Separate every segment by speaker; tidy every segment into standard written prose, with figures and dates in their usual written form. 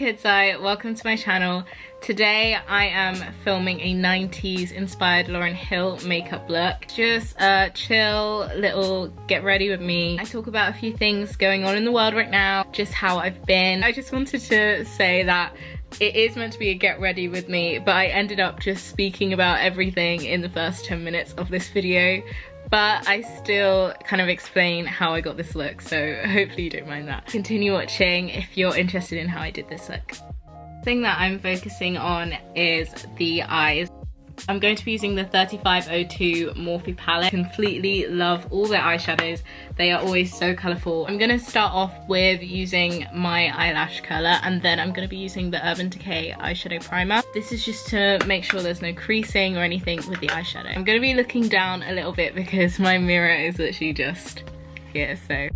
Speaker 1: Chitchat, welcome to my channel. Today I am filming a 90s inspired Lauryn Hill makeup look. Just a chill little get ready with me. I talk about a few things going on in the world right now, just how I've been. I just wanted to say that it is meant to be a get ready with me, but I ended up just speaking about everything in the first 10 minutes of this video. But I still kind of explain how I got this look, so hopefully you don't mind that. Continue watching if you're interested in how I did this look. The thing that I'm focusing on is the eyes. I'm going to be using the 3502 Morphe palette. Completely love all their eyeshadows. They are always so colourful. I'm going to start off with using my eyelash curler, and then I'm going to be using the Urban Decay eyeshadow primer. This is just to make sure there's no creasing or anything with the eyeshadow. I'm going to be looking down a little bit because my mirror is literally just here, so.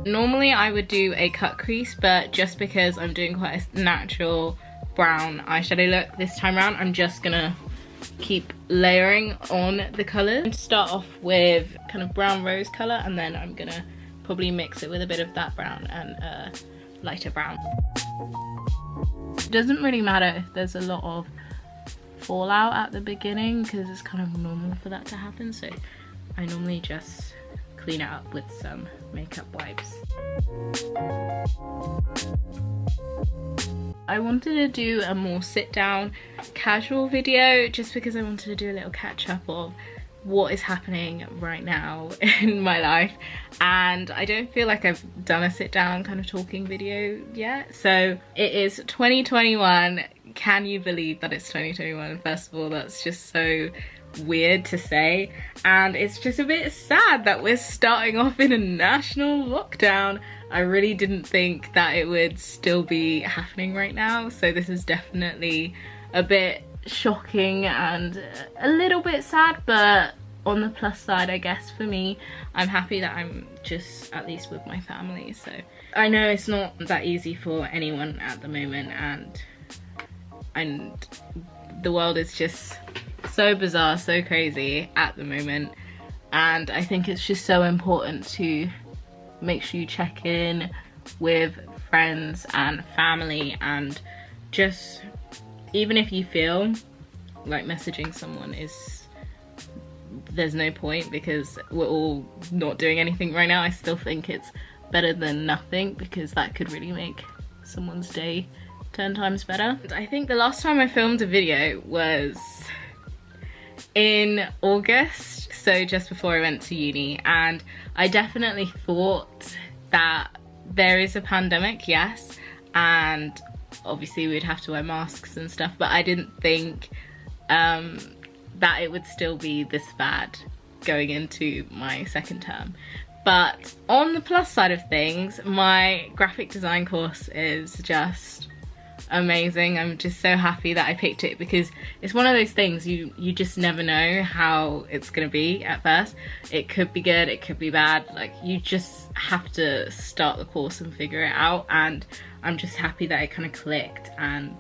Speaker 1: Normally I would do a cut crease, but just because I'm doing quite a natural brown eyeshadow look this time around, I'm just gonna keep layering on the colours. I'm going to start off with kind of brown rose colour, and then I'm gonna probably mix it with a bit of that brown and lighter brown. It doesn't really matter if there's a lot of fallout at the beginning because it's kind of normal for that to happen, so I normally just clean it up with some makeup wipes. I wanted to do a more sit down casual video just because I wanted to do a little catch up of what is happening right now in my life, and I don't feel like I've done a sit down kind of talking video yet. So it is 2021. Can you believe that it's 2021? First of all, that's just so weird to say, and it's just a bit sad that we're starting off in a national lockdown. I really didn't think that it would still be happening right now, so this is definitely a bit shocking and a little bit sad, but on the plus side, I guess for me, I'm happy that I'm just at least with my family. So I know it's not that easy for anyone at the moment, and the world is just so bizarre, so crazy at the moment, and I think it's just so important to make sure you check in with friends and family, and just even if you feel like messaging someone there's no point because we're all not doing anything right now, I still think it's better than nothing, because that could really make someone's day 10 times better. I think the last time I filmed a video was in August, so just before I went to uni, and I definitely thought that there is a pandemic, yes, and obviously we'd have to wear masks and stuff, but I didn't think that it would still be this bad going into my second term. But on the plus side of things, my graphic design course is just amazing. I'm just so happy that I picked it, because it's one of those things you just never know how it's gonna be at first. It could be good, it could be bad, like you just have to start the course and figure it out, and I'm just happy that it kind of clicked, and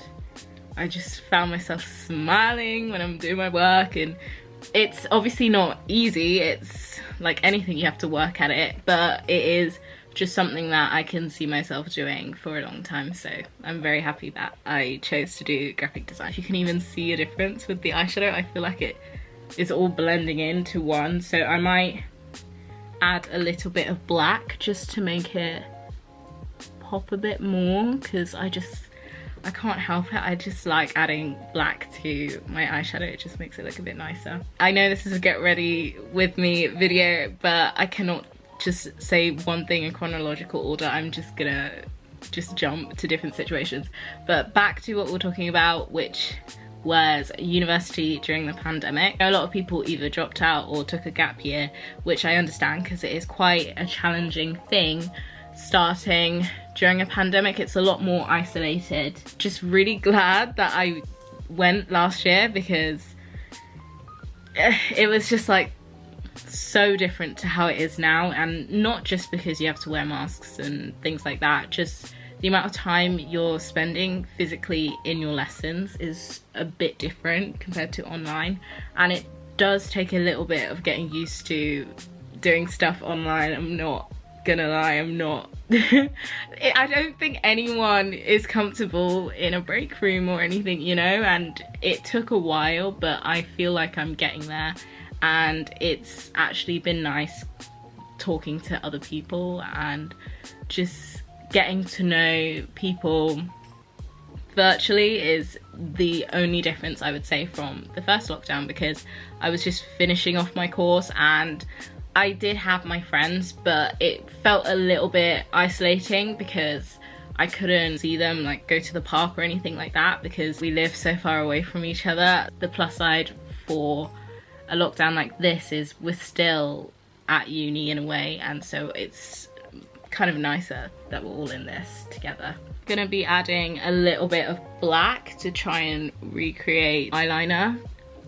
Speaker 1: I just found myself smiling when I'm doing my work. And it's obviously not easy, it's like anything, you have to work at it, but it is just something that I can see myself doing for a long time, so I'm very happy that I chose to do graphic design. You can even see a difference with the eyeshadow. I feel like it is all blending into one, so I might add a little bit of black just to make it pop a bit more, because I can't help it, I just like adding black to my eyeshadow. It just makes it look a bit nicer. I know this is a get ready with me video, but I cannot just say one thing in chronological order. I'm just gonna jump to different situations. But back to what we're talking about, which was university during the pandemic. A lot of people either dropped out or took a gap year, which I understand because it is quite a challenging thing starting during a pandemic. It's a lot more isolated. Just really glad that I went last year, because it was just like so different to how it is now, and not just because you have to wear masks and things like that, just the amount of time you're spending physically in your lessons is a bit different compared to online, and it does take a little bit of getting used to doing stuff online. I'm not gonna lie, I'm not I don't think anyone is comfortable in a break room or anything, you know, and it took a while, but I feel like I'm getting there, and it's actually been nice talking to other people and just getting to know people virtually is the only difference I would say from the first lockdown, because I was just finishing off my course and I did have my friends, but it felt a little bit isolating because I couldn't see them, like go to the park or anything like that, because we live so far away from each other. The plus side for a lockdown like this is we're still at uni in a way, and so it's kind of nicer that we're all in this together. Gonna be adding a little bit of black to try and recreate eyeliner,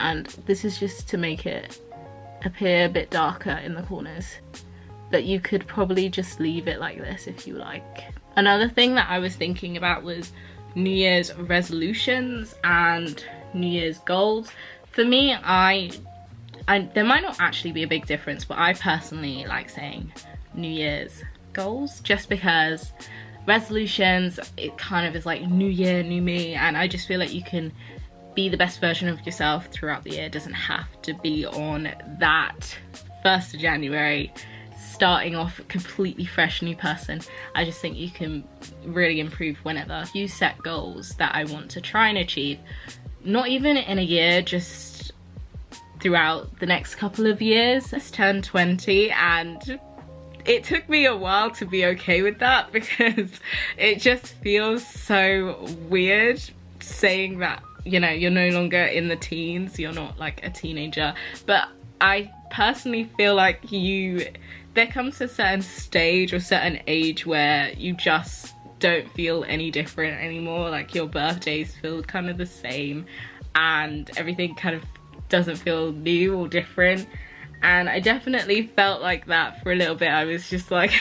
Speaker 1: and this is just to make it appear a bit darker in the corners, but you could probably just leave it like this if you like. Another thing that I was thinking about was New Year's resolutions and New Year's goals. For me, there might not actually be a big difference, but I personally like saying New Year's goals, just because resolutions, it kind of is like new year, new me, and I just feel like you can be the best version of yourself throughout the year. It doesn't have to be on that 1st of January starting off a completely fresh new person. I just think you can really improve whenever you set goals that I want to try and achieve, not even in a year, just throughout the next couple of years. I just turned 20 and it took me a while to be okay with that, because it just feels so weird saying that, you know, you're no longer in the teens, you're not like a teenager. But I personally feel like there comes a certain stage or certain age where you just don't feel any different anymore. Like your birthdays feel kind of the same and everything kind of doesn't feel new or different. And I definitely felt like that for a little bit. I was just like,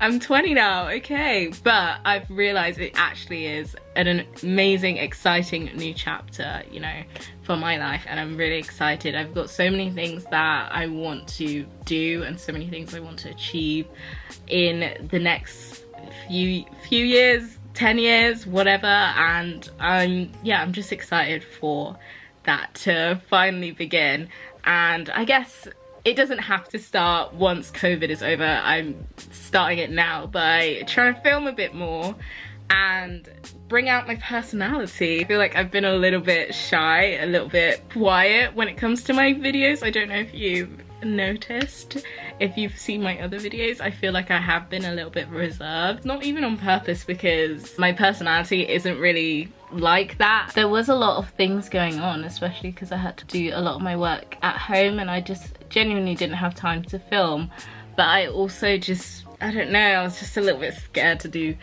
Speaker 1: I'm 20 now, okay. But I've realized it actually is an amazing, exciting new chapter, you know, for my life. And I'm really excited. I've got so many things that I want to do and so many things I want to achieve in the next few years, 10 years, whatever. And I'm just excited for that to finally begin. And I guess it doesn't have to start once COVID is over. I'm starting it now by trying to film a bit more and bring out my personality. I feel like I've been a little bit shy, a little bit quiet when it comes to my videos. I don't know if you've noticed. If you've seen my other videos, I feel like I have been a little bit reserved. Not even on purpose, because my personality isn't really like that. There was a lot of things going on, especially because I had to do a lot of my work at home and I just genuinely didn't have time to film. But I also just, I don't know, I was just a little bit scared to do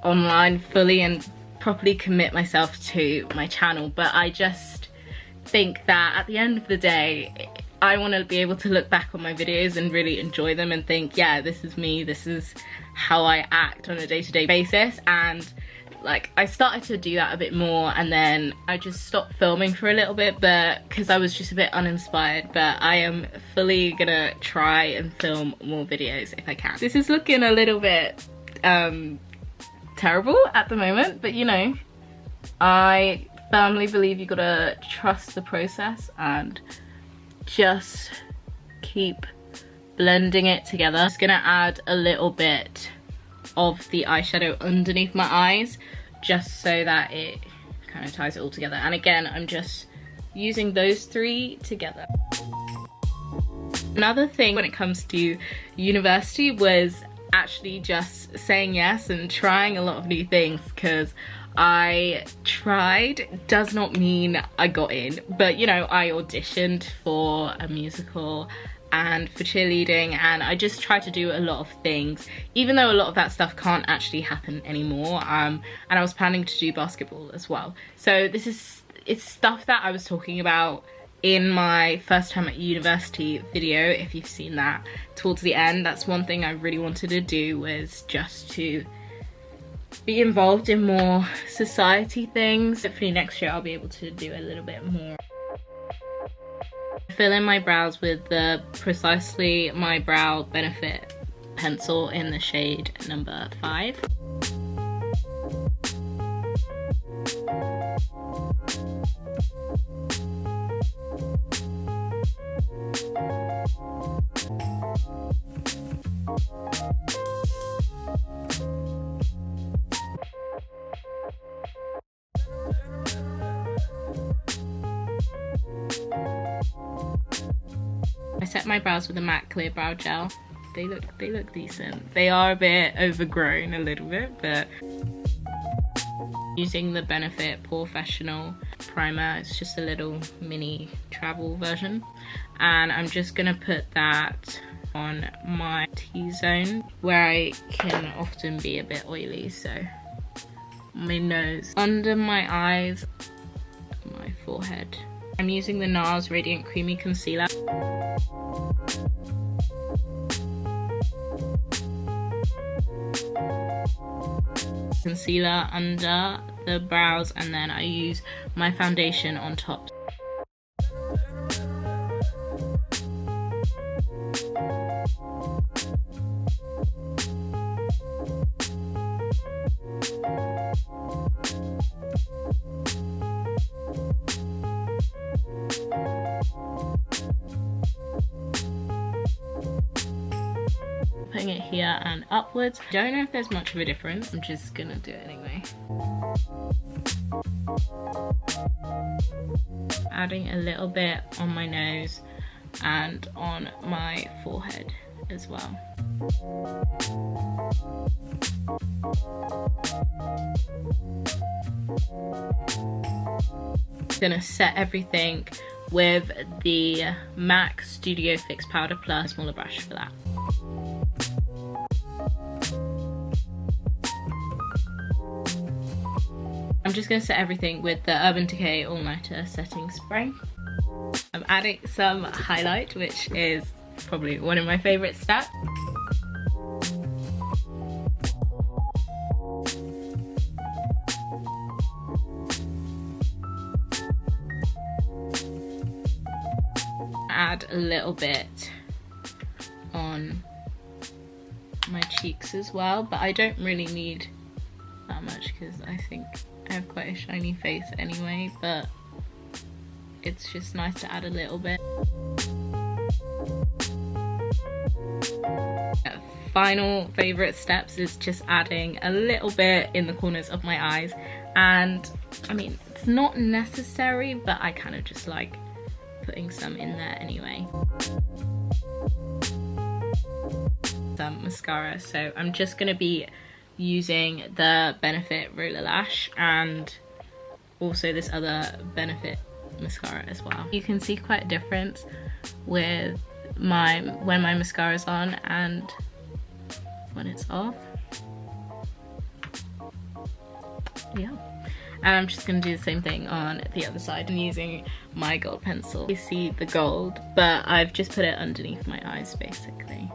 Speaker 1: online fully and properly commit myself to my channel. But I just think that at the end of the day, I want to be able to look back on my videos and really enjoy them and think, yeah, this is me, this is how I act on a day-to-day basis. And like, I started to do that a bit more, and then I just stopped filming for a little bit, but because I was just a bit uninspired. But I am fully gonna try and film more videos if I can. This is looking a little bit terrible at the moment, but you know, I firmly believe you gotta trust the process and just keep blending it together. I'm just gonna add a little bit of the eyeshadow underneath my eyes, just so that it kind of ties it all together. And again, I'm just using those three together. Another thing when it comes to university was actually just saying yes and trying a lot of new things, because I tried does not mean I got in, but you know, I auditioned for a musical and for cheerleading, and I just try to do a lot of things, even though a lot of that stuff can't actually happen anymore. And I was planning to do basketball as well. So it's stuff that I was talking about in my first time at university video, if you've seen that towards the end. That's one thing I really wanted to do, was just to be involved in more society things. Hopefully next year I'll be able to do a little bit more. Fill in my brows with the Precisely My Brow Benefit pencil in the shade number 5. I set my brows with a matte clear brow gel. They look decent. They are a bit overgrown a little bit, but using the Benefit Porefessional primer. It's just a little mini travel version, and I'm just gonna put that on my T-zone where I can often be a bit oily, so my nose, under my eyes, my forehead. I'm using the Nars Radiant Creamy Concealer. Concealer under the brows, and then I use my foundation on top. Putting it here and upwards. Don't know if there's much of a difference. I'm just gonna do it anyway. Adding a little bit on my nose and on my forehead as well. Gonna set everything with the MAC Studio Fix Powder Plus, smaller brush for that. I'm just going to set everything with the Urban Decay All Nighter Setting Spray. I'm adding some highlight, which is probably one of my favourite steps. Add a little bit on my cheeks as well, but I don't really need that much because I think I have quite a shiny face anyway, but it's just nice to add a little bit. Final favourite steps is just adding a little bit in the corners of my eyes, and I mean it's not necessary, but I kind of just like putting some in there anyway. Some mascara, so I'm just going to be using the Benefit Roller Lash and also this other Benefit mascara as well. You can see quite a difference with when my mascara's on and when it's off. Yeah. And I'm just going to do the same thing on the other side. I'm using my gold pencil. You see the gold, but I've just put it underneath my eyes basically.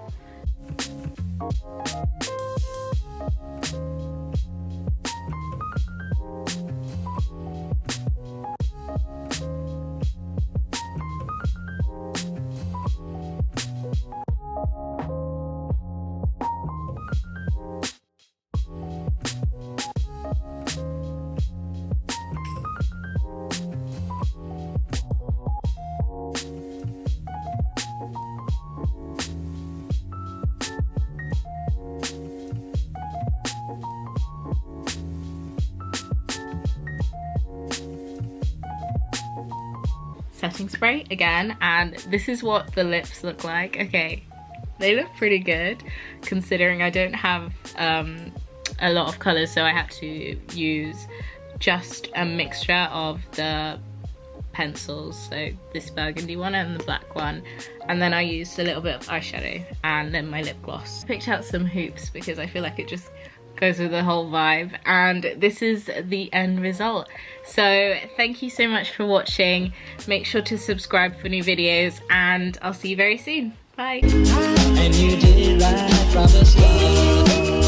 Speaker 1: Setting spray again, and this is what the lips look like. Okay, they look pretty good considering I don't have a lot of colours, so I have to use just a mixture of the pencils, so this burgundy one and the black one, and then I used a little bit of eyeshadow and then my lip gloss. Picked out some hoops because I feel like it just goes with the whole vibe, and this is the end result. So thank you so much for watching. Make sure to subscribe for new videos, and I'll see you very soon. Bye. And you did it right from the start.